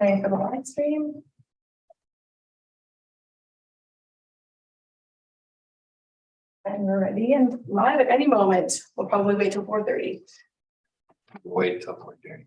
Okay, for the live stream. And we're ready and live at any moment. We'll probably wait till 4:30. Wait till 4:30.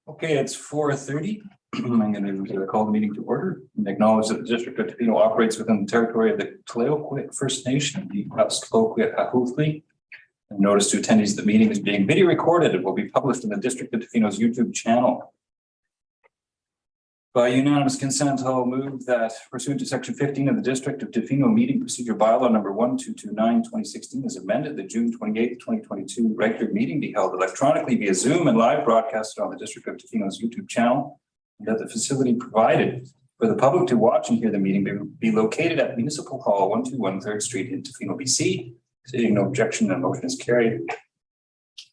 Okay, it's 4:30. I'm going to call the meeting to order and acknowledge that the District of Tofino operates within the territory of the Tla-o-qui-aht First Nation, the Tla-o-qui-aht. Notice to attendees that the meeting is being video recorded and will be published in the District of Tofino's YouTube channel. By unanimous consent, I'll move that pursuant to Section 15 of the District of Tofino Meeting Procedure Bylaw number 1229/2016 as amended, the June 28th, 2022 regular meeting be held electronically via Zoom and live broadcasted on the District of Tofino's YouTube channel, and that the facility provided for the public to watch and hear the meeting be located at Municipal Hall 121 3rd Street in Tofino, BC. Seeing no objection, the motion is carried.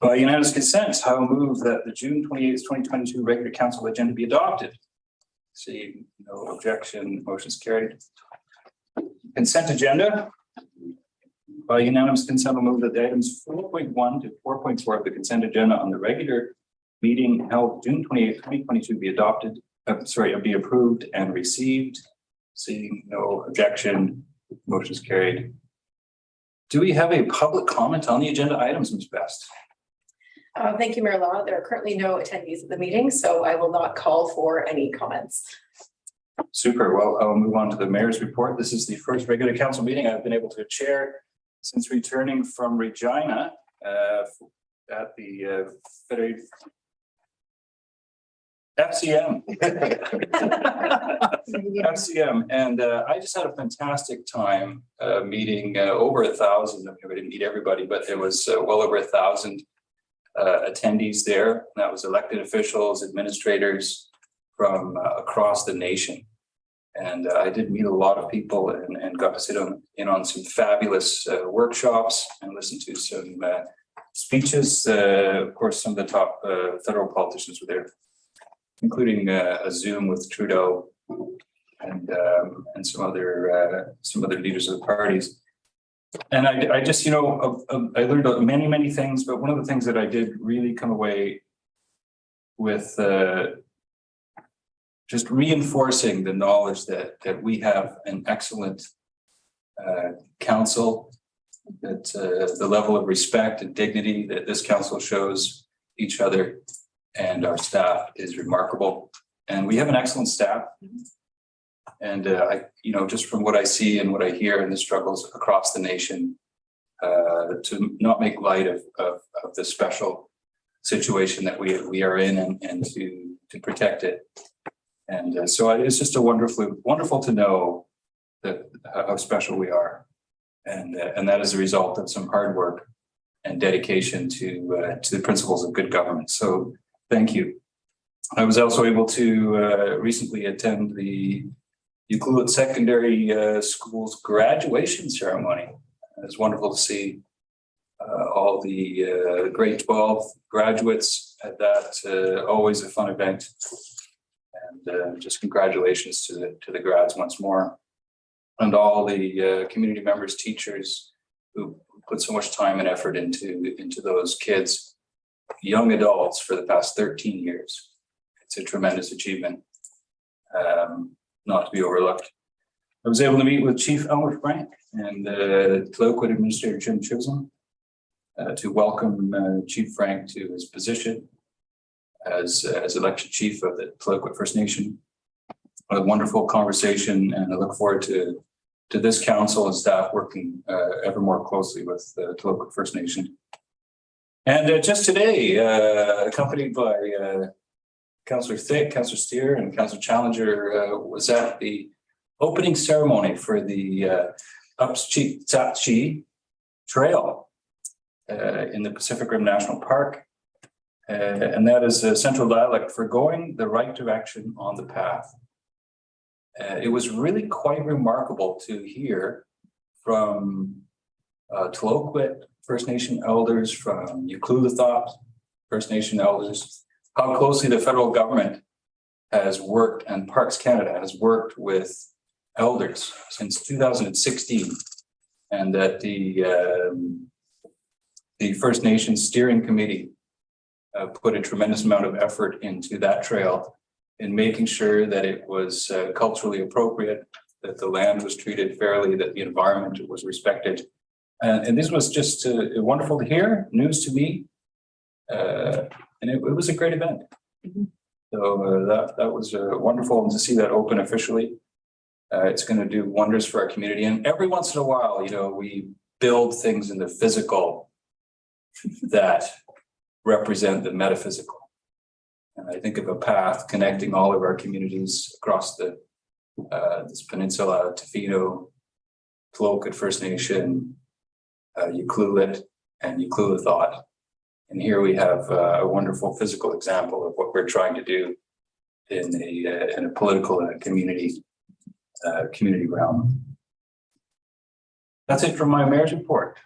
By unanimous consent, I will move that the June 28th, 2022 regular council agenda be adopted. Seeing no objection, motion is carried. Consent agenda. By unanimous consent, I'll move that the items 4.1 to 4.4 of the consent agenda on the regular meeting held June 28th, 2022 be adopted, be approved and received. Seeing no objection, motion is carried. Do we have a public comment on the agenda items, Ms. Best? Thank you, Mayor Law. There are currently no attendees at the meeting, so I will not call for any comments. Super. Well, I'll move on to the mayor's report. This is the first regular council meeting I've been able to chair since returning from Regina at the FCM. FCM, and I just had a fantastic time meeting over 1,000. I didn't meet everybody, but there was well over 1,000 attendees there. That was elected officials, administrators from across the nation. And I did meet a lot of people and got to sit in on some fabulous workshops and listen to some speeches. Of course, some of the top federal politicians were there, including a Zoom with Trudeau and some other leaders of the parties. And I just, I learned many things, but one of the things that I did really come away with just reinforcing the knowledge that we have an excellent council, that the level of respect and dignity that this council shows each other and our staff is remarkable. And we have an excellent staff. And just from what I see and what I hear in the struggles across the nation, to not make light of the special situation that we are in and to protect it. And so it's just wonderful to know that how special we are. And that is a result of some hard work and dedication to the principles of good government. So thank you. I was also able to recently attend the Tla-o-qui-aht Secondary School's graduation ceremony. It's wonderful to see all the grade 12 graduates at that. Always a fun event. And just congratulations to the grads once more. And all the community members, teachers who put so much time and effort into those kids, young adults for the past 13 years. It's a tremendous achievement. Not to be overlooked. I was able to meet with Chief Elmer Frank and Tla-o-qui-aht Administrator Jim Chisholm to welcome Chief Frank to his position as elected chief of the Tla-o-qui-aht First Nation. a wonderful conversation, and I look forward to this council and staff working ever more closely with the Tla-o-qui-aht First Nation. And just today, accompanied by Councillor Thick, Councillor Steer, and Councillor Challenger, was at the opening ceremony for the Tla-o-qui-aht Trail in the Pacific Rim National Park. And that is a central dialect for going the right direction on the path. It was really quite remarkable to hear from Tla-o-qui-aht First Nation elders, from Tla-o-qui-aht First Nation elders, how closely the federal government has worked and Parks Canada has worked with elders since 2016, and that the First Nation Steering Committee put a tremendous amount of effort into that trail in making sure that it was culturally appropriate, that the land was treated fairly, that the environment was respected. And this was just wonderful to hear, news to me. And it was a great event. Mm-hmm. So that was wonderful, and to see that open officially. It's going to do wonders for our community. And every once in a while, you know, we build things in the physical that represent the metaphysical. And I think of a path connecting all of our communities across this peninsula: Tofino, Tla-o-qui-aht First Nation, Tla'o-qui-aht, and Tla'o-qui-aht. And here we have a wonderful physical example of what we're trying to do in a political and a community realm. That's it from my mayor's report.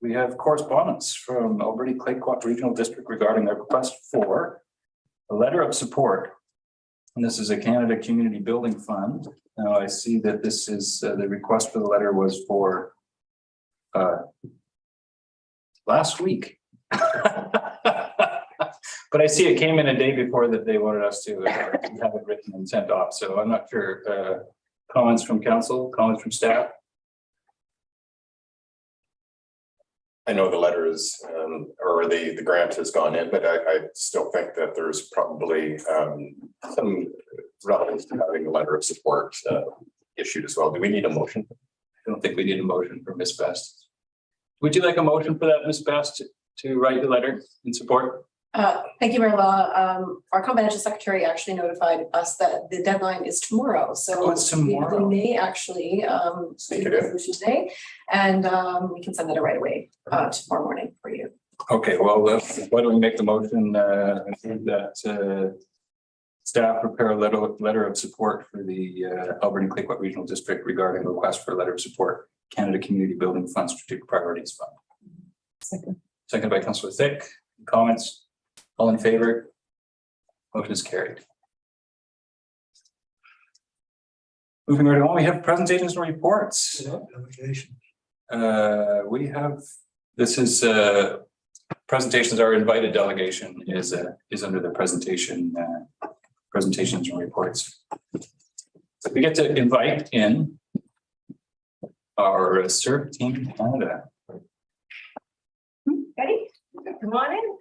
We have correspondence from Alberta Tla-o-qui-aht Regional District regarding their request for a letter of support. And this is a Canada Community Building Fund. Now I see that this is the request for the letter was for last week. But I see it came in a day before that they wanted us to have it written and sent off. So I'm not sure. Comments from council, comments from staff? I know the letter is, or the grant has gone in, but I still think that there's probably some relevance to having a letter of support issued as well. Do we need a motion? I don't think we need a motion for Ms. Best. Would you like a motion for that, Ms. Best, to write the letter in support? Thank you, Mayor Law. Our confidential secretary actually notified us that the deadline is tomorrow. So it's tomorrow. We may actually do the resolution today, and we can send that right away tomorrow morning for you. Okay, well, why don't we make the motion that staff prepare a letter of support for the Alberta Tla-o-qui-aht Regional District regarding a request for a letter of support, Canada Community Building Fund Strategic Priorities Fund. Second by Councillor Thick. Comments? All in favor? Motion is carried. Moving right on, we have presentations and reports. We have, this is presentations. Our invited delegation is under the presentations and reports. So we get to invite in our CERT team Canada. Ready? Come on in.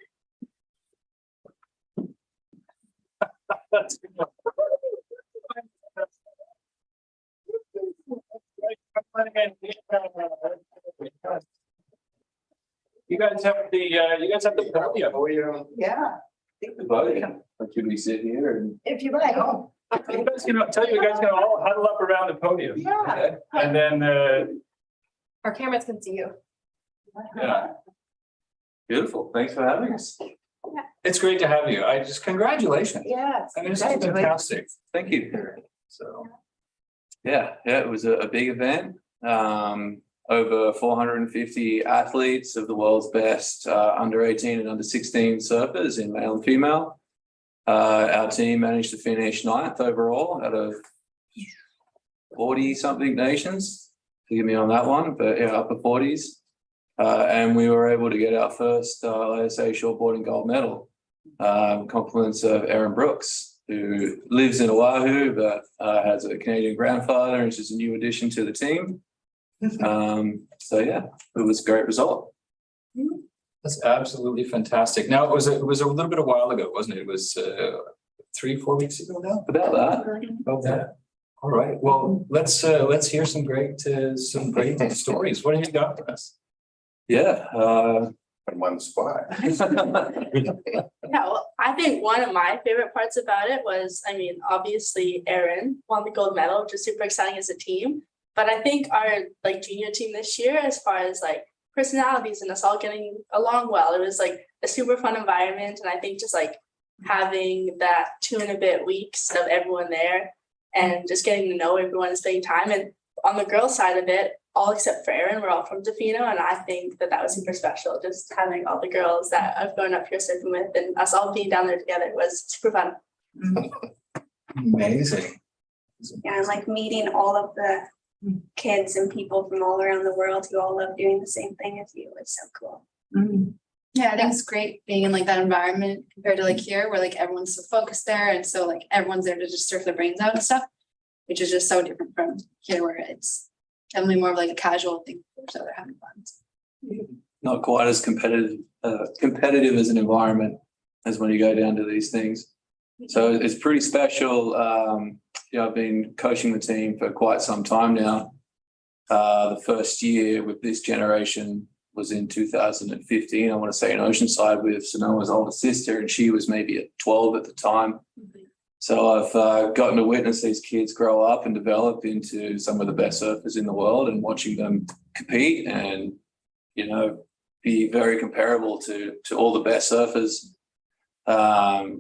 You guys have the podium. Oh, Yeah, the podium. Should we sit here and if you like. Oh, you guys can all huddle up around the podium? Yeah. Okay? And then Our cameras can see you. yeah. Beautiful. Thanks for having us. Yeah. It's great to have you. Congratulations. yes. I mean, it's fantastic. Thank you. So yeah, it was a big event. Over 450 athletes of the world's best under 18 and under 16 surfers in male and female. Our team managed to finish 9th overall out of 40 something nations. Forgive me on that one, but yeah, upper 40s. And we were able to get our first LSA shortboarding gold medal. Compliments of Erin Brooks, who lives in Oahu but has a Canadian grandfather and is just a new addition to the team. So yeah, it was a great result. that's absolutely fantastic. Now it was a little bit a while ago, wasn't it? It was 3-4 weeks ago now? About that. About that. All right, well, let's hear some great stories. What have you got for us? Yeah. In one spot. Yeah, well, I think one of my favorite parts about it was, I mean, obviously Erin won the gold medal, which is super exciting as a team. But I think our like junior team this year, as far as like personalities and us all getting along well, it was like a super fun environment. And I think just like having that 2 and a bit weeks of everyone there and just getting to know everyone and spending time. And on the girls' side of it, all except for Erin, we're all from Tofino, and I think that was super special. Just having all the girls that I've grown up here surfing with, and us all being down there together was super fun. Amazing. Yeah, and like meeting all of the kids and people from all around the world who all love doing the same thing as you was so cool. Yeah, I think it's great being in like that environment compared to like here where like everyone's so focused there and so like everyone's there to just surf their brains out and stuff, which is just so different from here where it's definitely more of like a casual thing so they're having fun. Not quite as competitive as an environment as when you go down to these things. So it's pretty special. I've been coaching the team for quite some time now. The first year with this generation was in 2015. I want to say in Oceanside with Sanoa's older sister, and she was maybe at 12 at the time. So I've gotten to witness these kids grow up and develop into some of the best surfers in the world, and watching them compete and, be very comparable to all the best surfers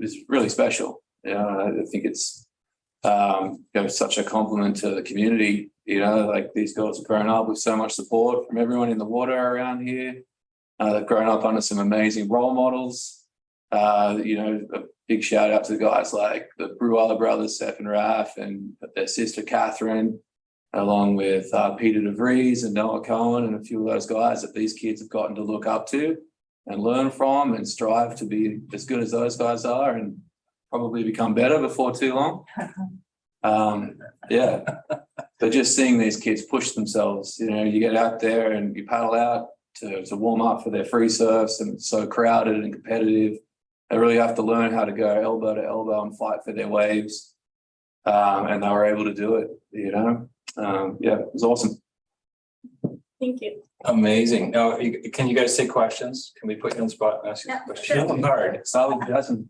is really special. I think it's such a compliment to the community. Like these girls have grown up with so much support from everyone in the water around here. They've grown up under some amazing role models. A big shout out to the guys like the Bruala brothers, Seth and Raf, and their sister Catherine, along with Peter DeVries and Noah Cohen, and a few of those guys that these kids have gotten to look up to and learn from and strive to be as good as those guys are and probably become better before too long. But just seeing these kids push themselves, you get out there and you paddle out to warm up for their free surfs, and it's so crowded and competitive. They really have to learn how to go elbow to elbow and fight for their waves. And they were able to do it, it was awesome. Thank you. Amazing. Now, can you guys take questions? Can we put you on the spot and ask you a question? Hard. Solid doesn't.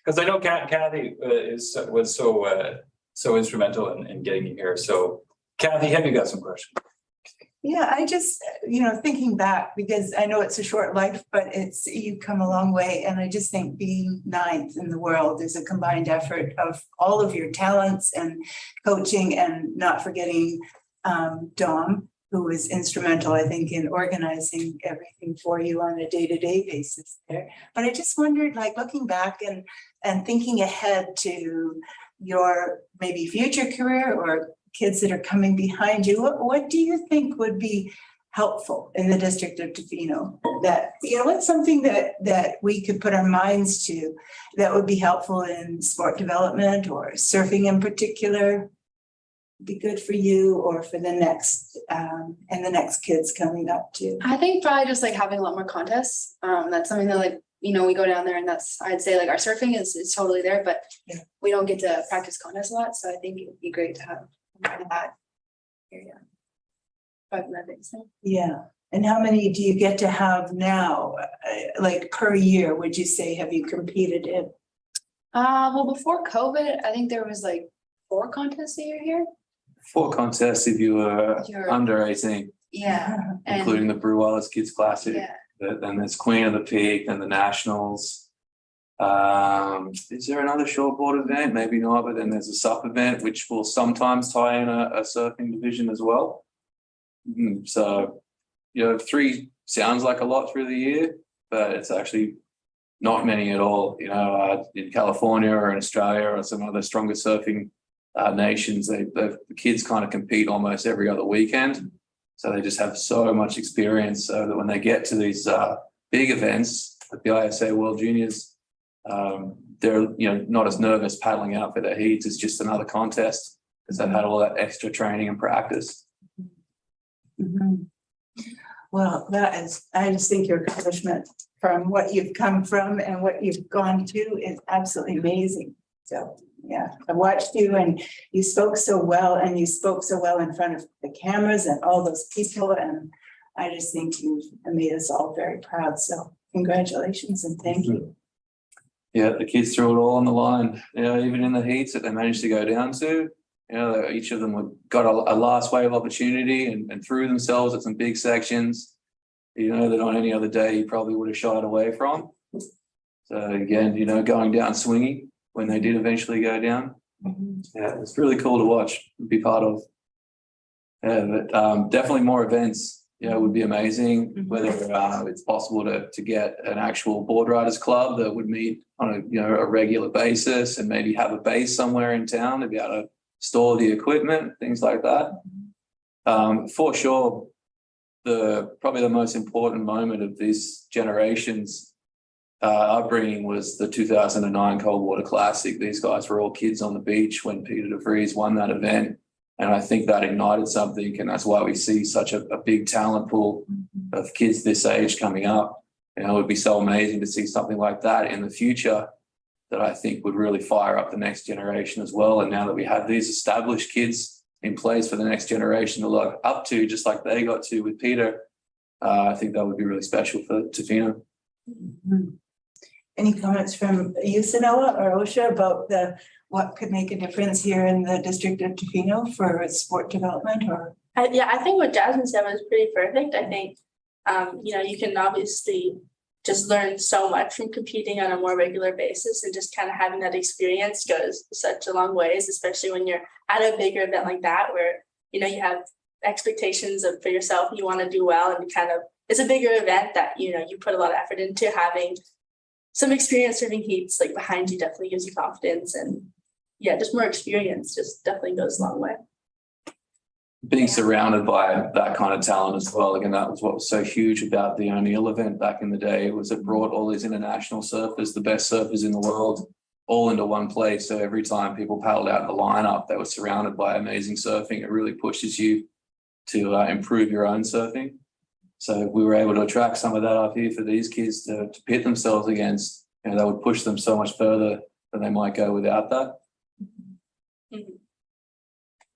Because I know Kathy was so instrumental in getting you here. So, Kathy, have you got some questions? Yeah, I just, thinking back, because I know it's a short life, but you've come a long way. And I just think being 9th in the world is a combined effort of all of your talents and coaching, and not forgetting Dom, who was instrumental, I think, in organizing everything for you on a day-to-day basis there. But I just wondered, like looking back and thinking ahead to your maybe future career or kids that are coming behind you, what do you think would be helpful in the District of Tofino? That, what's something that we could put our minds to that would be helpful in sport development or surfing in particular? Be good for you or for the next and the next kids coming up too? I think probably just like having a lot more contests. That's something that we go down there, and that's, I'd say like our surfing is totally there, but we don't get to practice contests a lot. So I think it would be great to have that area. Yeah. And how many do you get to have now? Like per year, would you say, have you competed in? Well, before COVID, I think there was like 4 contests a year here. 4 contests if you were under 18. Yeah. Including the Bruala's Kids Classic. Yeah. Then there's Queen of the Peak, then the Nationals. Is there another shortboard event? Maybe not, but then there's a SUP event, which will sometimes tie in a surfing division as well. So, 3 sounds like a lot through the year, but it's actually not many at all. In California or in Australia or some other stronger surfing nations, the kids kind of compete almost every other weekend. So they just have so much experience, so that when they get to these big events, like the ISA World Juniors, they're not as nervous paddling out for their heats. It's just another contest because they've had all that extra training and practice. Well, I just think your accomplishment from what you've come from and what you've gone to is absolutely amazing. So, yeah, I watched you and you spoke so well and you spoke so well in front of the cameras and all those people. And I just think you've made us all very proud. So congratulations and thank you. Yeah, the kids threw it all on the line, even in the heats that they managed to go down to. Each of them got a last wave opportunity and threw themselves at some big sections, that on any other day you probably would have shied away from. So again, going down swinging when they did eventually go down. Yeah, it's really cool to watch and be part of. Yeah, but definitely more events, would be amazing. Whether it's possible to get an actual board riders club that would meet on a regular basis and maybe have a base somewhere in town to be able to store the equipment, things like that. For sure, probably the most important moment of this generation's upbringing was the 2009 Cold Water Classic. These guys were all kids on the beach when Peter de Vries won that event. And I think that ignited something, and that's why we see such a big talent pool of kids this age coming up. It would be so amazing to see something like that in the future that I think would really fire up the next generation as well. And now that we have these established kids in place for the next generation to look up to, just like they got to with Peter, I think that would be really special for Tofino. Any comments from you, Sanoa or Osha, about what could make a difference here in the District of Tofino for sport development? Or I think what Jasmine said was pretty perfect. I think you can obviously just learn so much from competing on a more regular basis, and just kind of having that experience goes such a long ways, especially when you're at a bigger event like that, where you have expectations for yourself, you want to do well, and it's a bigger event that you put a lot of effort into. Having some experience serving heats like behind you definitely gives you confidence, and just more experience just definitely goes a long way. Being surrounded by that kind of talent as well. Again, that was what was so huge about the O'Neill event back in the day, was it brought all these international surfers, the best surfers in the world, all into one place. So every time people paddled out the lineup, they were surrounded by amazing surfing. It really pushes you to improve your own surfing. So we were able to attract some of that up here for these kids to pit themselves against. That would push them so much further than they might go without that.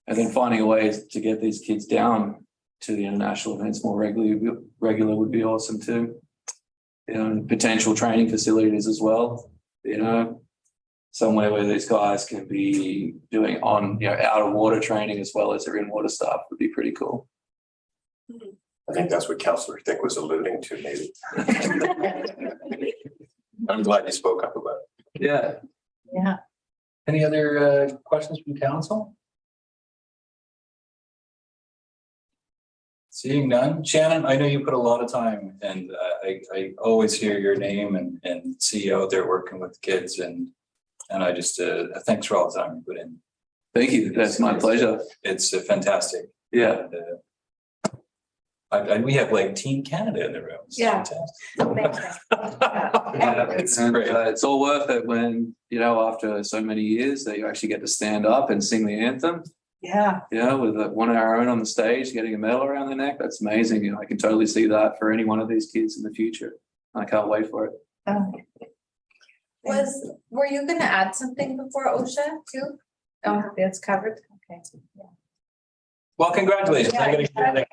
And then finding a way to get these kids down to the international events more regular would be awesome too. And potential training facilities as well. Somewhere where these guys can be doing out of water training as well as their in water stuff would be pretty cool. I think that's what Councillor Thick was alluding to, maybe. I'm glad you spoke up about it. yeah. Any other questions from council? Seeing none. Shannon, I know you put a lot of time, and I always hear your name and see you out there working with kids, and I just thanks for all the time you put in. Thank you. That's my pleasure. It's fantastic. Yeah. And we have like Team Canada in the room. It's fantastic. It's great. It's all worth it when after so many years that you actually get to stand up and sing the anthem. Yeah. With one of our own on the stage, getting a medal around their neck, that's amazing. I can totally see that for any one of these kids in the future. I can't wait for it. Were you gonna add something before OSHA too? Oh, that's covered, okay. Well, congratulations. I gotta give that.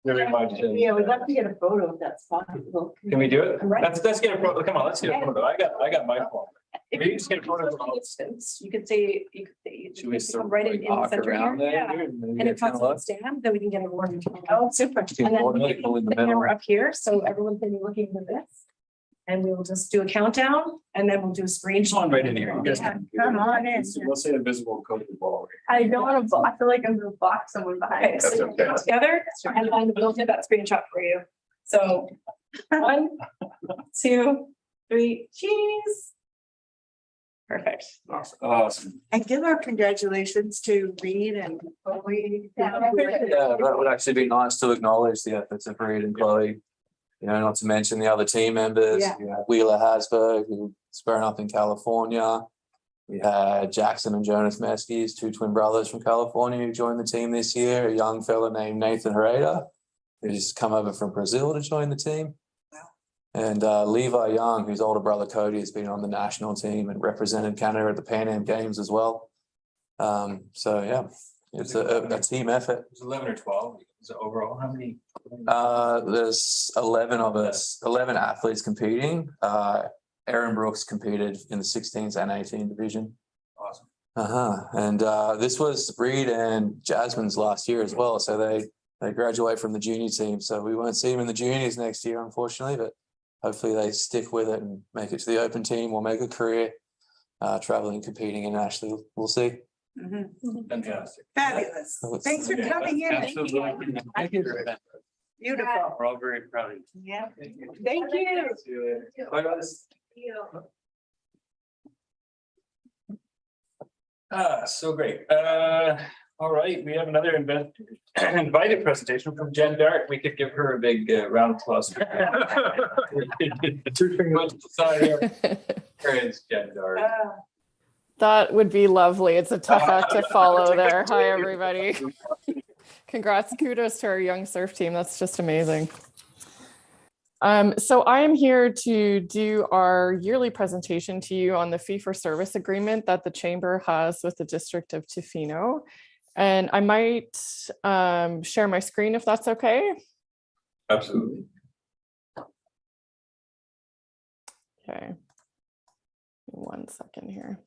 Very much. Yeah, we'd love to get a photo if that's possible. Can we do it? Let's get a photo. Come on, let's get a photo. I got my phone. If We just get a photo of all. distance, you could say, Should we come right in the arc center around here, there? yeah. Maybe And if it's gonna it's look- stand, then we can get a warning. Oh, super. Too And then important, we can people in put the the middle. camera up here, so everyone's gonna be looking at this. And we will just do a countdown, and then we'll do a screenshot. Come on, right in here. You guys Yeah, can- come on in. We'll say invisible code ball. I don't want to. I feel like I'm gonna block someone behind. Okay, so That's you okay. put together, and then we'll do that screenshot for you. So 1, 2, 3, cheese. Perfect. Awesome. And give our congratulations to Reed and Chloe. Yeah, that would actually be nice to acknowledge the efforts of Reed and Chloe. Not to mention the other team members. Yeah. We had Wheeler Hasberg, who's grown up in California. We had Jackson and Jonas Meskies, 2 twin brothers from California who joined the team this year. A young fella named Nathan Hereda, who's come over from Brazil to join the team. Wow. And Levi Young, whose older brother Cody has been on the national team and represented Canada at the Pan Am Games as well. So yeah, it's a team effort. It's 11 or 12. Is it overall? How many? There's 11 of us, 11 athletes competing. Aaron Brooks competed in the 16s and 18 division. Awesome. And this was Reed and Jasmine's last year as well. So they graduate from the junior team. So we won't see them in the juniors next year, unfortunately, but hopefully they stick with it and make it to the open team or make a career traveling, competing internationally. We'll see. Fantastic. Fabulous. Thanks for coming in. Absolutely. Thank you. Beautiful. We're all very proud of you. Yeah. Thank you. Bye, guys. So great. All right, we have another invited presentation from Jen Dart. We could give her a big round of applause. It's Jen Dart. That would be lovely. It's a tough act to follow there. Hi, everybody. Congrats, kudos to our young surf team. That's just amazing. So I am here to do our yearly presentation to you on the fee for service agreement that the Chamber has with the District of Tofino. And I might share my screen if that's okay. Absolutely. Okay. 1 second here.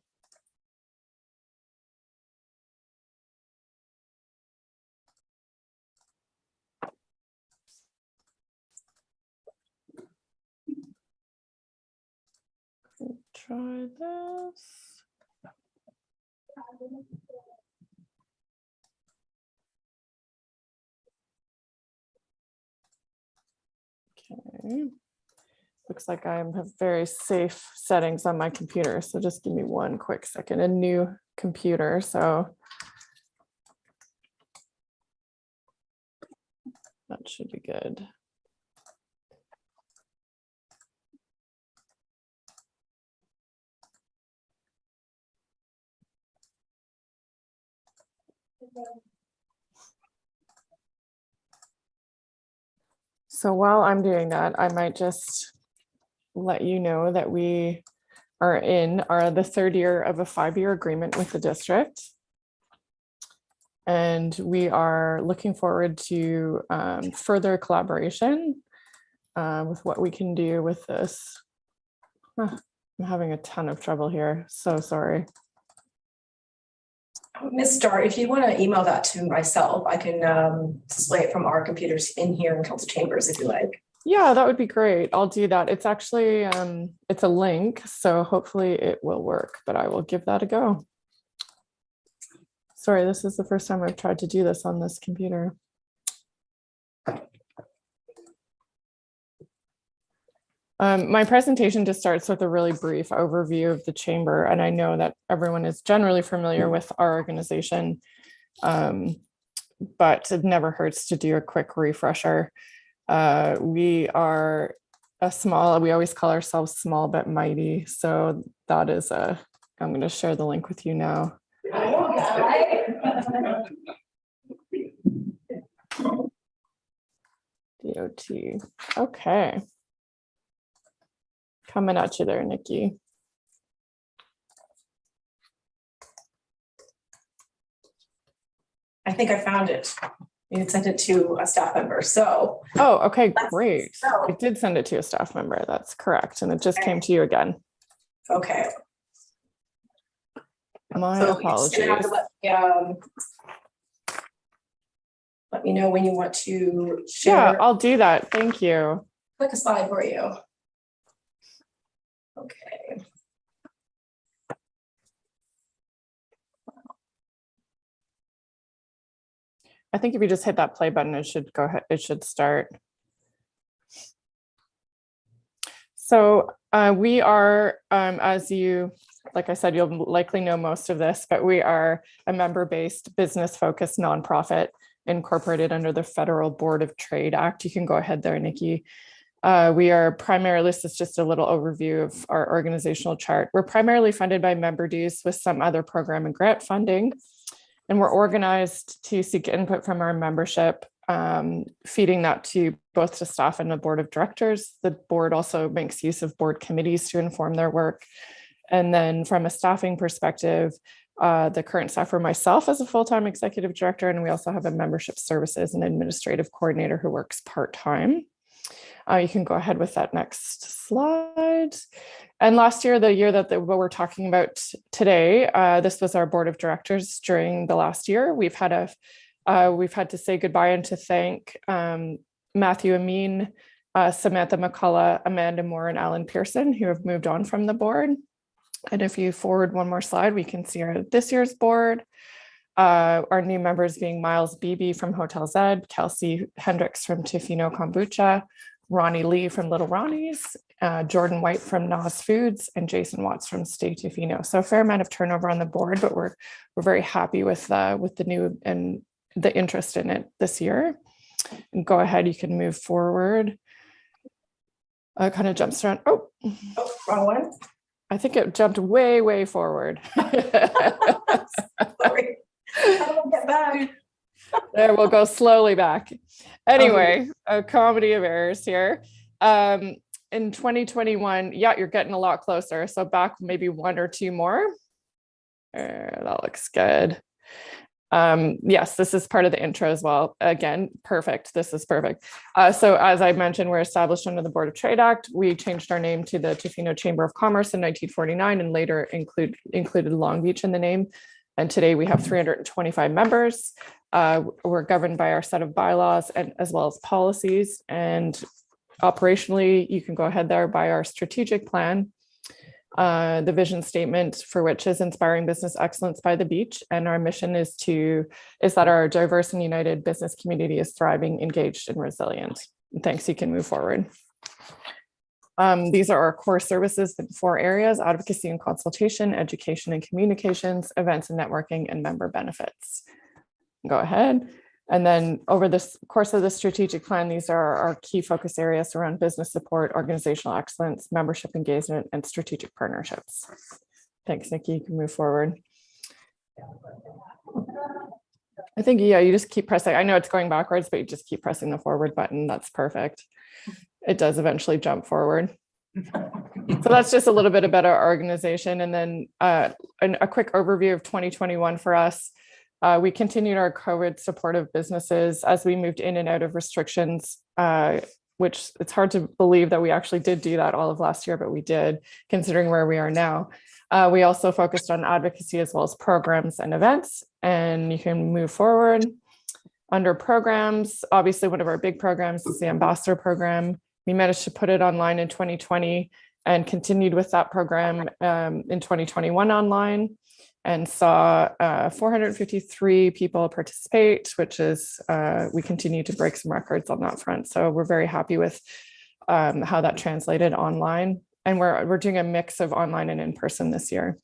Try this. Okay. Looks like I have very safe settings on my computer. So just give me 1 quick second. A new computer. So that should be good. So while I'm doing that, I might just let you know that we are in the 3rd year of a 5-year agreement with the district. And we are looking forward to further collaboration with what we can do with this. I'm having a ton of trouble here. So sorry. Ms. Dart, if you want to email that to myself, I can display it from our computers in here in council chambers if you like. Yeah, that would be great. I'll do that. It's actually, it's a link, so hopefully it will work, but I will give that a go. Sorry, this is the first time I've tried to do this on this computer. My presentation just starts with a really brief overview of the chamber, and I know that everyone is generally familiar with our organization, but it never hurts to do a quick refresher. We are we always call ourselves small but mighty, so that is I'm going to share the link with you now. DOT. Okay. Coming at you there, Nikki. I think I found it. You had sent it to a staff member, so. Oh, okay, great. I did send it to a staff member. That's correct. And it just came to you again. Okay. My So you're just gonna have apologies. to let me know when you want to Yeah, share. I'll do that. Thank you. Click a slide for you. Okay. I think if you just hit that play button, it should go ahead. It should start. So we are, as you, like I said, you'll likely know most of this, but we are a member-based, business-focused nonprofit incorporated under the Federal Board of Trade Act. You can go ahead there, Nikki. We are primarily, this is just a little overview of our organizational chart. We're primarily funded by member dues with some other program and grant funding. And we're organized to seek input from our membership feeding that to both the staff and the board of directors. The board also makes use of board committees to inform their work. And then from a staffing perspective, the current staff for myself as a full-time executive director, and we also have a membership services and administrative coordinator who works part-time. You can go ahead with that next slide. And last year, the year that what we're talking about today, this was our board of directors during the last year. We've had to say goodbye and to thank Matthew Amin, Samantha McCullough, Amanda Moore, and Alan Pearson, who have moved on from the board. And if you forward one more slide, we can see this year's board. Our new members being Miles Beebe from Hotel Z, Kelsey Hendricks from Tofino Kombucha, Ronnie Lee from Little Ronnie's, Jordan White from Nas Foods, and Jason Watts from Stay Tofino. So a fair amount of turnover on the board, but we're very happy with the new and the interest in it this year. And go ahead, you can move forward. Kind of jumps around. Oh, wrong one. I think it jumped way, way forward. Sorry. I don't get back. There, we'll go slowly back. Anyway, a comedy of errors here. In 2021, yeah, you're getting a lot closer. So back maybe one or two more. That looks good. Yes, this is part of the intro as well. Again, perfect. This is perfect. So as I mentioned, we're established under the Board of Trade Act. We changed our name to the Tofino Chamber of Commerce in 1949 and later included Long Beach in the name. And today we have 325 members. We're governed by our set of bylaws and as well as policies. And operationally, you can go ahead there by our strategic plan. The vision statement for which is inspiring business excellence by the beach. And our mission is that our diverse and united business community is thriving, engaged, and resilient. And thanks, you can move forward. These are our core services in 4 areas: advocacy and consultation, education and communications, events and networking, and member benefits. Go ahead. And then over this course of the strategic plan, these are our key focus areas around business support, organizational excellence, membership engagement, and strategic partnerships. Thanks, Nikki. You can move forward. I think, yeah, you just keep pressing. I know it's going backwards, but you just keep pressing the forward button. That's perfect. It does eventually jump forward. So that's just a little bit about our organization. And then a quick overview of 2021 for us. We continued our COVID supportive businesses as we moved in and out of restrictions, which it's hard to believe that we actually did do that all of last year, but we did, considering where we are now. We also focused on advocacy as well as programs and events, and you can move forward. Under programs, obviously one of our big programs is the Ambassador Program. We managed to put it online in 2020 and continued with that program in 2021 online, and saw 453 people participate, which is, we continue to break some records on that front. So we're very happy with how that translated online. And we're doing a mix of online and in-person this year.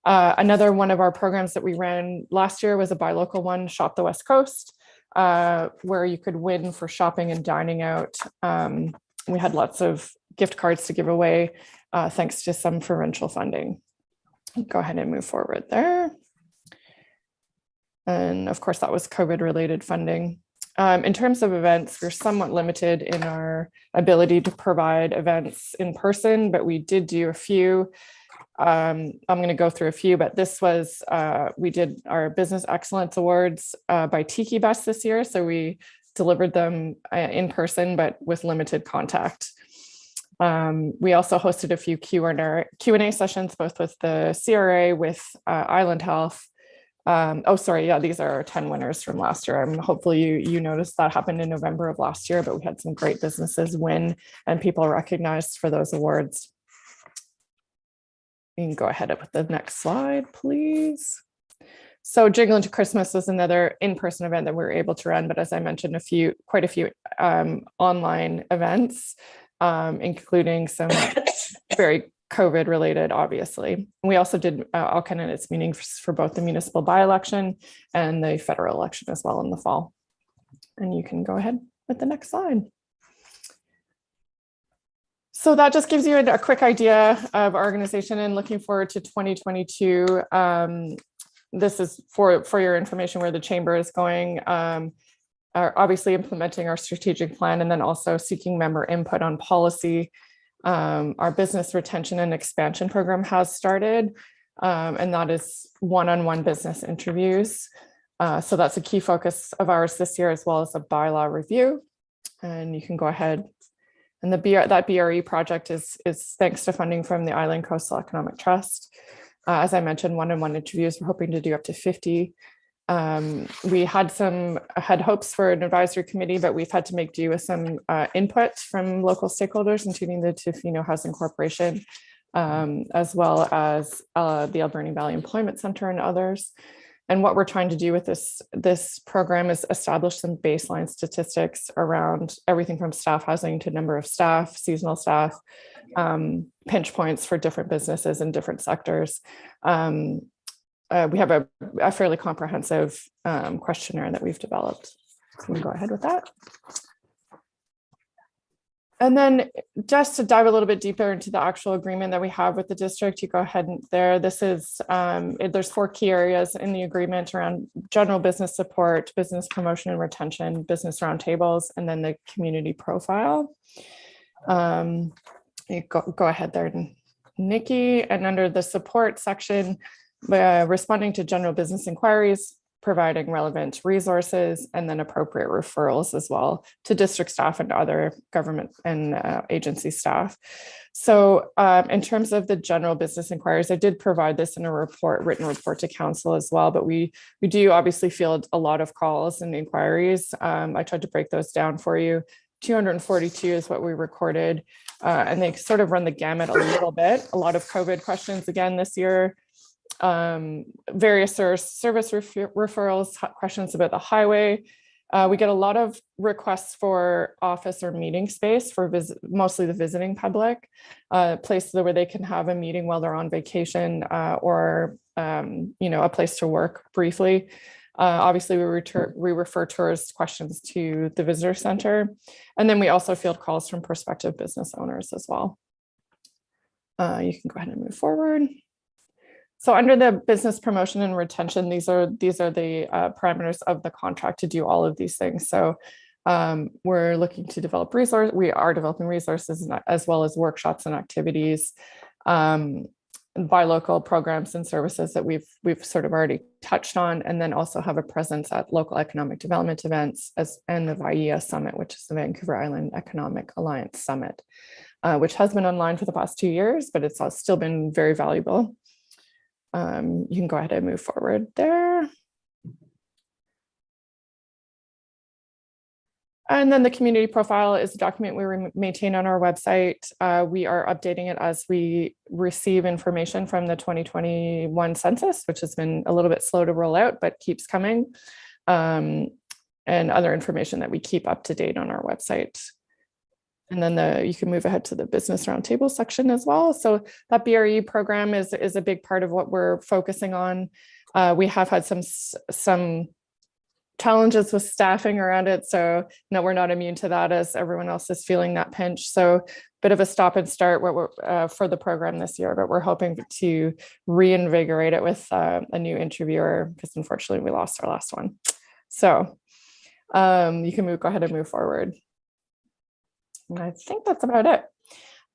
Another one of our programs that we ran last year was a buy local one, Shop the West Coast, where you could win for shopping and dining out. We had lots of gift cards to give away, thanks to some provincial funding. Go ahead and move forward there. And of course, that was COVID related funding. In terms of events, we're somewhat limited in our ability to provide events in person, but we did do a few. I'm going to go through a few, but this was, we did our Business Excellence Awards by Tiki Bus this year. So we delivered them in person, but with limited contact. We also hosted a few Q&A sessions, both with the CRA, with Island Health. These are our 10 winners from last year. Hopefully you noticed that happened in November of last year, but we had some great businesses win and people recognized for those awards. You can go ahead with the next slide, please. So Jingle into Christmas was another in-person event that we were able to run, but as I mentioned, quite a few online events, including some very COVID related, obviously. We also did all candidates meetings for both the municipal by-election and the federal election as well in the fall. And you can go ahead with the next slide. So that just gives you a quick idea of our organization, and looking forward to 2022. This is for your information where the chamber is going. are obviously implementing our strategic plan and then also seeking member input on policy. Our business retention and expansion program has started, and that is one-on-one business interviews. So that's a key focus of ours this year, as well as a bylaw review. And you can go ahead. And that BRE project is thanks to funding from the Island Coastal Economic Trust. As I mentioned, one-on-one interviews, we're hoping to do up to 50. We had hopes for an advisory committee, but we've had to make do with some input from local stakeholders, including the Tofino Housing Corporation, as well as the Alberni Valley Employment Center and others. And what we're trying to do with this program is establish some baseline statistics around everything from staff housing to number of staff, seasonal staff, pinch points for different businesses in different sectors. We have a fairly comprehensive questionnaire that we've developed. So we'll go ahead with that. And then just to dive a little bit deeper into the actual agreement that we have with the district, you go ahead and this is, there's 4 key areas in the agreement around general business support, business promotion and retention, business roundtables, and then the community profile. You go ahead there, Nikki, and under the support section, responding to general business inquiries, providing relevant resources, and then appropriate referrals as well to district staff and other government and agency staff. So in terms of the general business inquiries, I did provide this in a written report to council as well, but we do obviously field a lot of calls and inquiries. I tried to break those down for you. 242 is what we recorded, and they sort of run the gamut a little bit. A lot of COVID questions again this year. Various service referrals, questions about the highway. We get a lot of requests for office or meeting space for mostly the visiting public, places where they can have a meeting while they're on vacation, or a place to work briefly. Obviously, we refer tourist questions to the visitor center, and then we also field calls from prospective business owners as well. You can go ahead and move forward. So under the business promotion and retention, these are the parameters of the contract to do all of these things. So we're looking to develop we are developing resources as well as workshops and activities, by local programs and services that we've sort of already touched on, and then also have a presence at local economic development events and the VIEA Summit, which is the Vancouver Island Economic Alliance Summit, which has been online for the past 2 years, but it's still been very valuable. You can go ahead and move forward there. And then the community profile is a document we maintain on our website. We are updating it as we receive information from the 2021 census, which has been a little bit slow to roll out, but keeps coming, and other information that we keep up to date on our website. And then you can move ahead to the business roundtable section as well. So that BRE program is a big part of what we're focusing on. We have had some challenges with staffing around it. So no, we're not immune to that, as everyone else is feeling that pinch. So bit of a stop and start for the program this year, but we're hoping to reinvigorate it with a new interviewer, because unfortunately we lost our last one. So you can go ahead and move forward. And I think that's about it.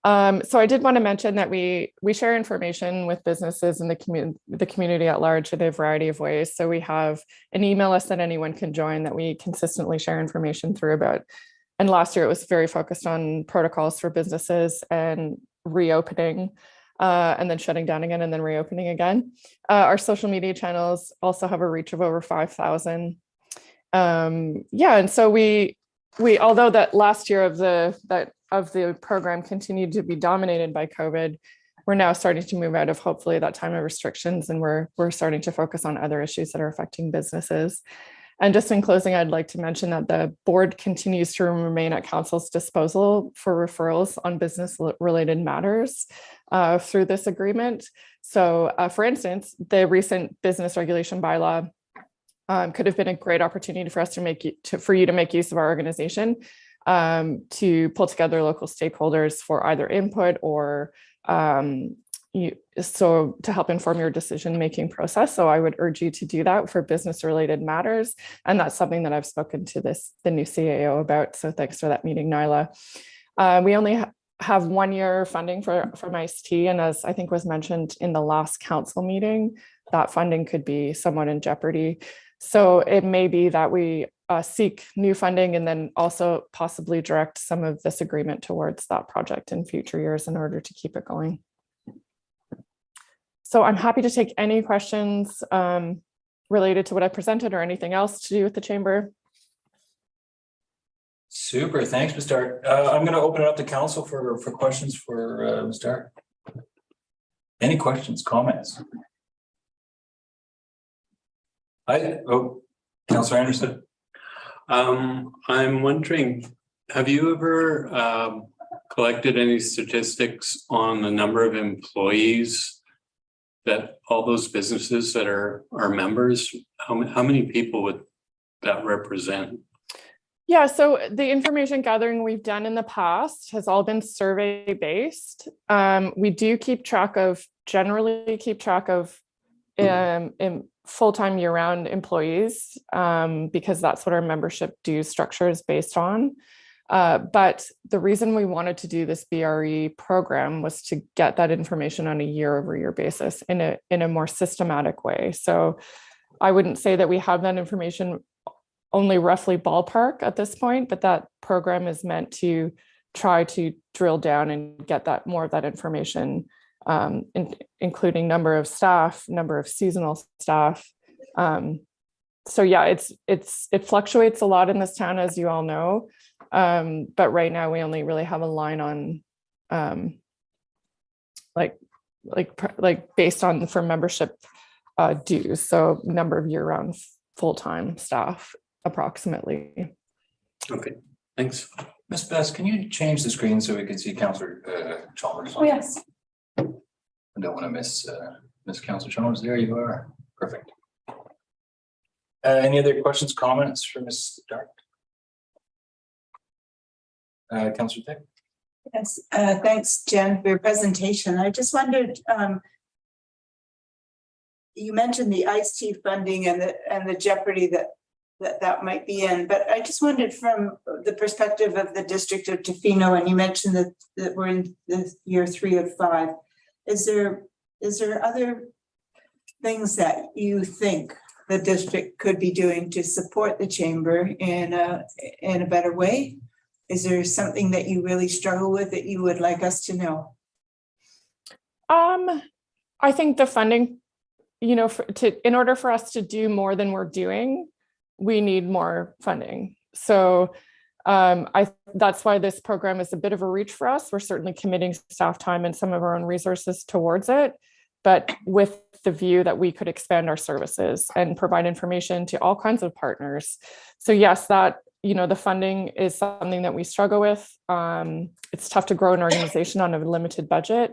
So I did want to mention that we share information with businesses and the community at large in a variety of ways. So we have an email list that anyone can join that we consistently share information through about. And last year it was very focused on protocols for businesses and reopening, and then shutting down again and then reopening again. Our social media channels also have a reach of over 5,000. And so we although that last year of the program continued to be dominated by COVID, we're now starting to move out of hopefully that time of restrictions, and we're starting to focus on other issues that are affecting businesses. And just in closing, I'd like to mention that the board continues to remain at council's disposal for referrals on business-related matters through this agreement. So for instance, the recent business regulation bylaw could have been a great opportunity for us for you to make use of our organization to pull together local stakeholders for either input or so to help inform your decision-making process. So I would urge you to do that for business-related matters. And that's something that I've spoken to the new CAO about. So thanks for that meeting, Nyla. We only have 1 year funding from ICT. And as I think was mentioned in the last council meeting, that funding could be somewhat in jeopardy. So it may be that we seek new funding and then also possibly direct some of this agreement towards that project in future years in order to keep it going. So I'm happy to take any questions related to what I presented or anything else to do with the chamber. Super, thanks, Ms. Dart. I'm going to open it up to council for questions for Ms. Dart. Any questions, comments? Councilor Anderson. I'm wondering, have you ever collected any statistics on the number of employees that all those businesses that are members, how many people would that represent? Yeah, so the information gathering we've done in the past has all been survey based. We do generally keep track of in full-time year-round employees because that's what our membership dues structure is based on. But the reason we wanted to do this BRE program was to get that information on a year-over-year basis in a more systematic way. So I wouldn't say that we have that information only roughly ballpark at this point, but that program is meant to try to drill down and get that more of that information, including number of staff, number of seasonal staff. So yeah, it fluctuates a lot in this town, as you all know. But right now we only really have a line on like based on for membership dues. So number of year-round full-time staff approximately. Okay, thanks. Ms. Best, can you change the screen so we can see Councillor Chalmers? Oh, yes. I don't want to miss Councillor Chalmers. There you are. Perfect. Any other questions, comments for Ms. Dart? Councillor Thick? Yes, thanks, Jen, for your presentation. I just wondered, you mentioned the ICT funding and the jeopardy that might be in, but I just wondered from the perspective of the District of Tofino, and you mentioned that we're in the year 3 of 5. Is there other things that you think the district could be doing to support the chamber in a better way? Is there something that you really struggle with that you would like us to know? I think the funding, in order for us to do more than we're doing, we need more funding. So that's why this program is a bit of a reach for us. We're certainly committing staff time and some of our own resources towards it, but with the view that we could expand our services and provide information to all kinds of partners. So yes, that, the funding is something that we struggle with. It's tough to grow an organization on a limited budget.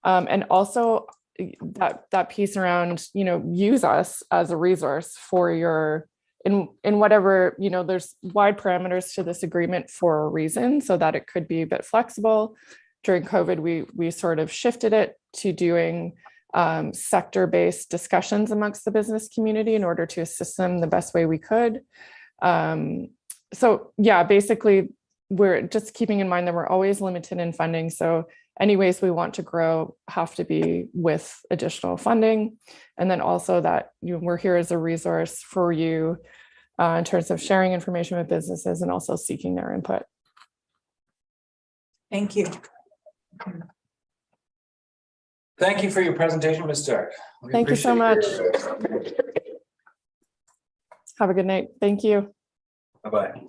And also that piece around, use us as a resource for your, in whatever, there's wide parameters to this agreement for a reason, so that it could be a bit flexible. During COVID, we sort of shifted it to doing sector-based discussions amongst the business community in order to assist them the best way we could. So yeah, basically, we're just keeping in mind that we're always limited in funding. So any ways we want to grow have to be with additional funding. And then also that we're here as a resource for you in terms of sharing information with businesses and also seeking their input. Thank you. Thank you for your presentation, Ms. Dart. Thank you so much. Have a good night. Thank you. Bye-bye.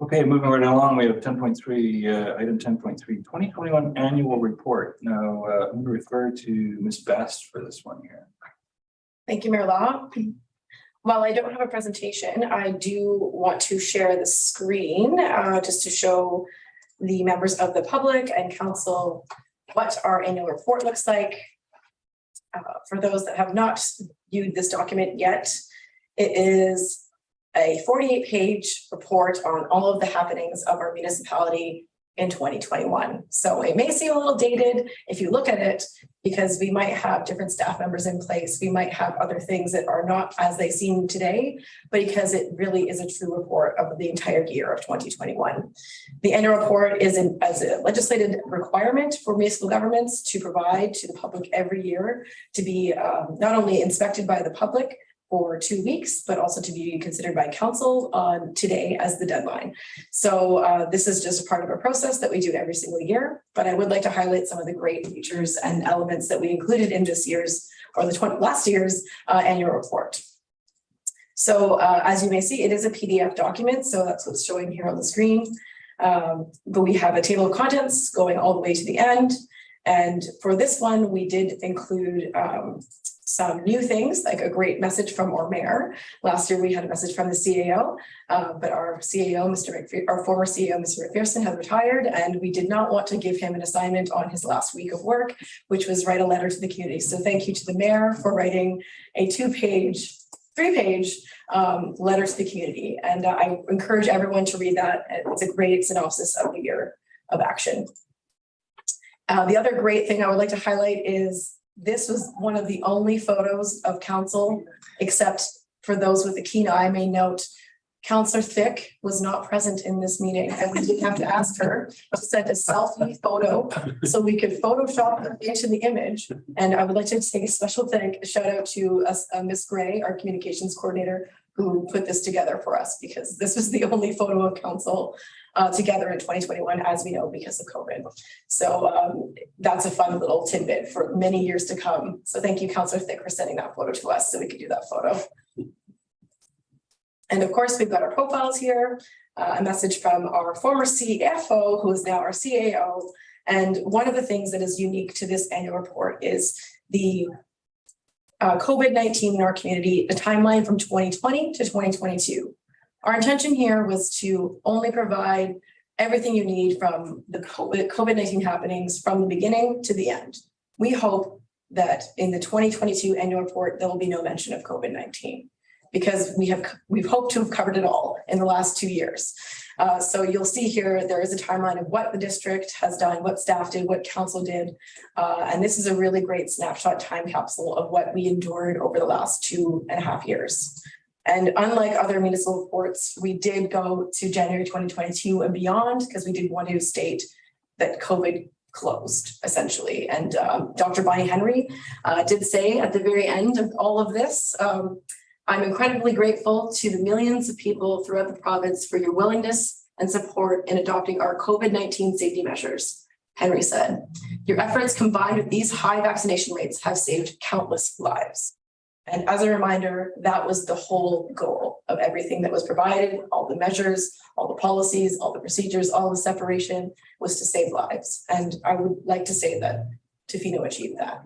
Okay, moving right along, we have 10.3, item 10.3, 2021 annual report. Now, I'm going to refer to Ms. Best for this one here. Thank you, Mayor Law. While I don't have a presentation, I do want to share the screen just to show the members of the public and council what our annual report looks like. For those that have not viewed this document yet, it is a 48-page report on all of the happenings of our municipality in 2021. So it may seem a little dated if you look at it, because we might have different staff members in place. We might have other things that are not as they seem today, but because it really is a true report of the entire year of 2021. The annual report is as a legislated requirement for municipal governments to provide to the public every year, to be not only inspected by the public for 2 weeks, but also to be considered by council on today as the deadline. So this is just a part of our process that we do every single year, but I would like to highlight some of the great features and elements that we included in this year's, or last year's annual report. So as you may see, it is a PDF document, so that's what's showing here on the screen. But we have a table of contents going all the way to the end. And for this one, we did include some new things, like a great message from our mayor. Last year, we had a message from the CAO, but our CAO, our former CAO, Mr. McPherson, has retired, and we did not want to give him an assignment on his last week of work, which was write a letter to the community. So thank you to the mayor for writing a 3-page letter to the community. And I encourage everyone to read that. It's a great synopsis of the year of action. The other great thing I would like to highlight is this was one of the only photos of council, except for those with a keen eye may note, Councillor Thick was not present in this meeting, and we did have to ask her to send a selfie photo so we could Photoshop her into the image. And I would like to take a special shout out to Miss Gray, our communications coordinator, who put this together for us, because this was the only photo of council together in 2021, as we know, because of COVID. So that's a fun little tidbit for many years to come. So thank you, Councillor Thick, for sending that photo to us so we could do that photo. And of course, we've got our profiles here, a message from our former CFO, who is now our CAO. And one of the things that is unique to this annual report is the COVID-19 in our community, a timeline from 2020 to 2022. Our intention here was to only provide everything you need from the COVID-19 happenings from the beginning to the end. We hope that in the 2022 annual report, there will be no mention of COVID-19, because we've hoped to have covered it all in the last 2 years. So you'll see here, there is a timeline of what the district has done, what staff did, what council did. And this is a really great snapshot time capsule of what we endured over the last 2.5 years. And unlike other municipal reports, we did go to January 2022 and beyond, because we did want to state that COVID closed, essentially. And Dr. Bonnie Henry did say at the very end of all of this, I'm incredibly grateful to the millions of people throughout the province for your willingness and support in adopting our COVID-19 safety measures, Henry said. Your efforts combined with these high vaccination rates have saved countless lives. And as a reminder, that was the whole goal of everything that was provided, all the measures, all the policies, all the procedures, all the separation was to save lives. And I would like to say that Tofino achieved that.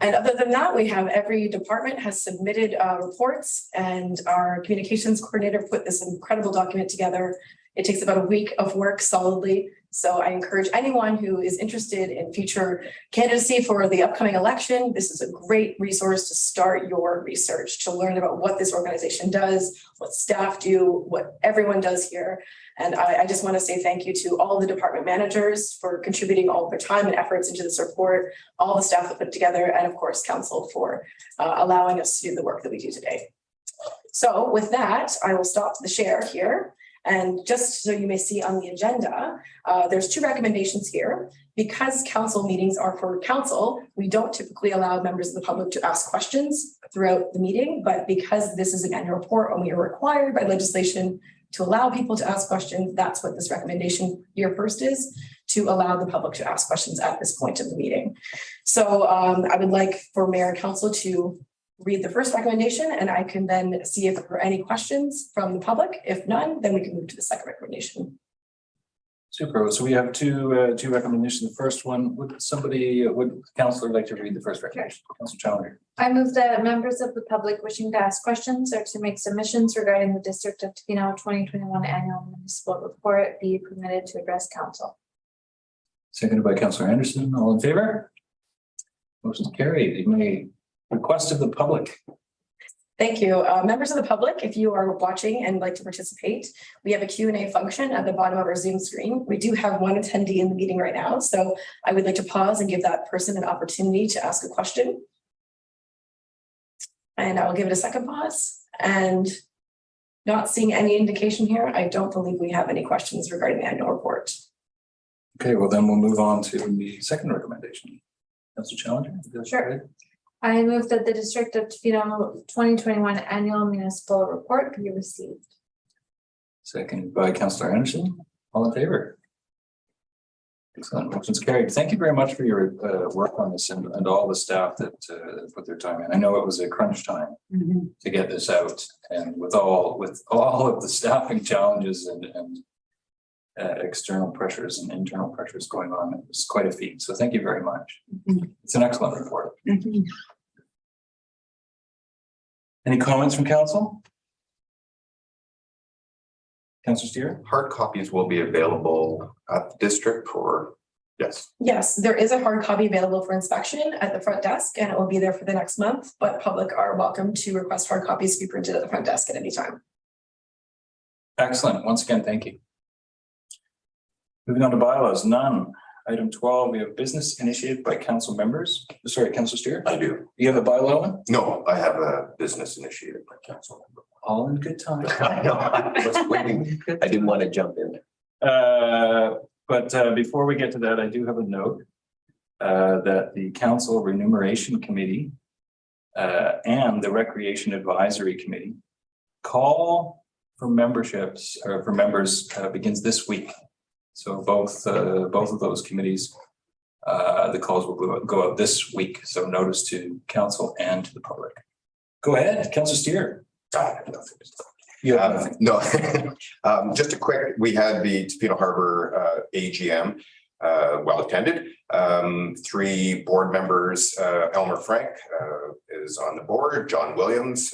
And other than that, we have every department has submitted reports, and our communications coordinator put this incredible document together. It takes about a week of work solidly. So I encourage anyone who is interested in future candidacy for the upcoming election, this is a great resource to start your research, to learn about what this organization does, what staff do, what everyone does here. And I just want to say thank you to all the department managers for contributing all of their time and efforts into this report, all the staff that put it together, and of course, council for allowing us to do the work that we do today. So with that, I will stop the share here. And just so you may see on the agenda, there's 2 recommendations here. Because council meetings are for council, we don't typically allow members of the public to ask questions throughout the meeting, but because this is an annual report and we are required by legislation to allow people to ask questions, that's what this recommendation here first is, to allow the public to ask questions at this point of the meeting. So I would like for Mayor and Council to read the first recommendation, and I can then see if there are any questions from the public. If none, then we can move to the second recommendation. Super. So we have two recommendations. The first one, would councillor like to read the first recommendation? Councillor Challenger. I move that members of the public wishing to ask questions or to make submissions regarding the District of Tofino 2021 annual municipal report be permitted to address council. Seconded by Councillor Anderson. All in favor? Motion carried. You may request of the public. Thank you. Members of the public, if you are watching and like to participate, we have a Q&A function at the bottom of our Zoom screen. We do have one attendee in the meeting right now, so I would like to pause and give that person an opportunity to ask a question. And I will give it a second pause. And not seeing any indication here, I don't believe we have any questions regarding the annual report. Okay, well then we'll move on to the second recommendation. Councilor Challenger? Sure. I move that the District of Tofino 2021 annual municipal report be received. Seconded by Councilor Anderson. All in favor? Excellent. Motion's carried. Thank you very much for your work on this and all the staff that put their time in. I know it was a crunch time to get this out, and with all of the staffing challenges and external pressures and internal pressures going on, it was quite a feat. So thank you very much. It's an excellent report. Any comments from council? Councilor Steer? Hard copies will be available at the district for, yes. Yes, there is a hard copy available for inspection at the front desk, and it will be there for the next month, but public are welcome to request hard copies to be printed at the front desk at any time. Excellent. Once again, thank you. Moving on to bylaws, none. Item 12, we have business initiated by council members. Sorry, Councilor Steer? I do. You have a bylaw one? No, I have a business initiated by council member. All in good time. I know, I was waiting. I didn't want to jump in. But before we get to that, I do have a note that the Council Remuneration Committee and the Recreation Advisory Committee call for memberships or for members begins this week. So both of those committees, the calls will go out this week. So notice to council and to the public. Go ahead, Councilor Steer. No, just a quick, we had the Tofino Harbor AGM, well attended. 3 board members, Elmer Frank is on the board, John Williams,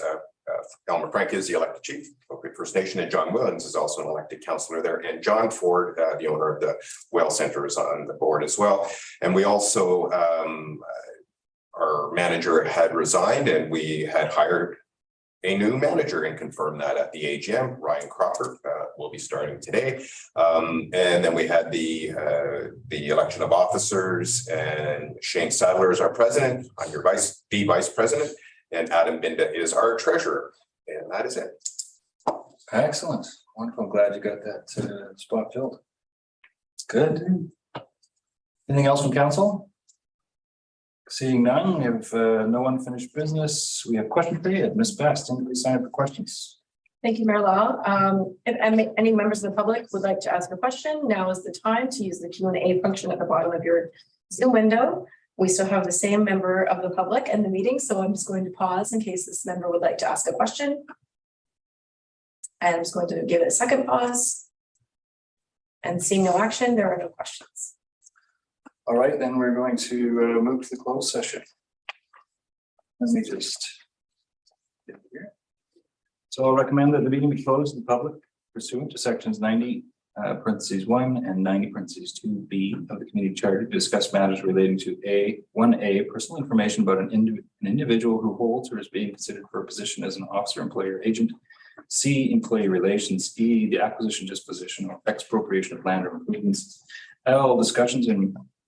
Elmer Frank is the elected chief of Tla-o-qui-aht First Nation, and John Williams is also an elected councillor there. And John Ford, the owner of the Whale Center, is on the board as well. And we also, our manager had resigned, and we had hired a new manager and confirmed that at the AGM. Ryan Crawford will be starting today. And then we had the election of officers, and Shane Sadler is our president. I'm your vice president. And Adam Binda is our treasurer, and that is it. Excellent. Wonderful. I'm glad you got that spot filled. Good. Anything else from council? Seeing none, we have no unfinished business. We have question period. Ms. Baston, please sign up for questions. Thank you, Mayor Law. If any members of the public would like to ask a question, now is the time to use the Q&A function at the bottom of your Zoom window. We still have the same member of the public in the meeting, so I'm just going to pause in case this member would like to ask a question. And I'm just going to give it a second pause. And seeing no action, there are no questions. All right, then we're going to move to the closed session. Let me just get here. So I'll recommend that the meeting be closed to the public pursuant to sections 90 parentheses 1 and 90 parentheses 2B of the community charter to discuss matters relating to A1A personal information about an individual who holds or is being considered for a position as an officer, employee, or agent. C, employee relations. E, the acquisition, disposition, or expropriation of land or improvements. L, discussions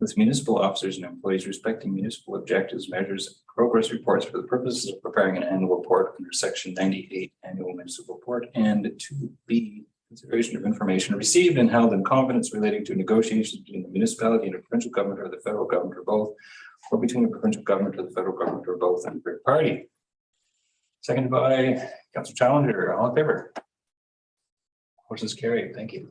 with municipal officers and employees respecting municipal objectives, measures, progress reports for the purposes of preparing an annual report under section 98 annual municipal report. And 2B, consideration of information received and held in confidence relating to negotiations between the municipality and a provincial government or the federal government or both, or between a provincial government or the federal government or both and a third party. Seconded by Councilor Challenger. All in favor? Motion is carried. Thank you.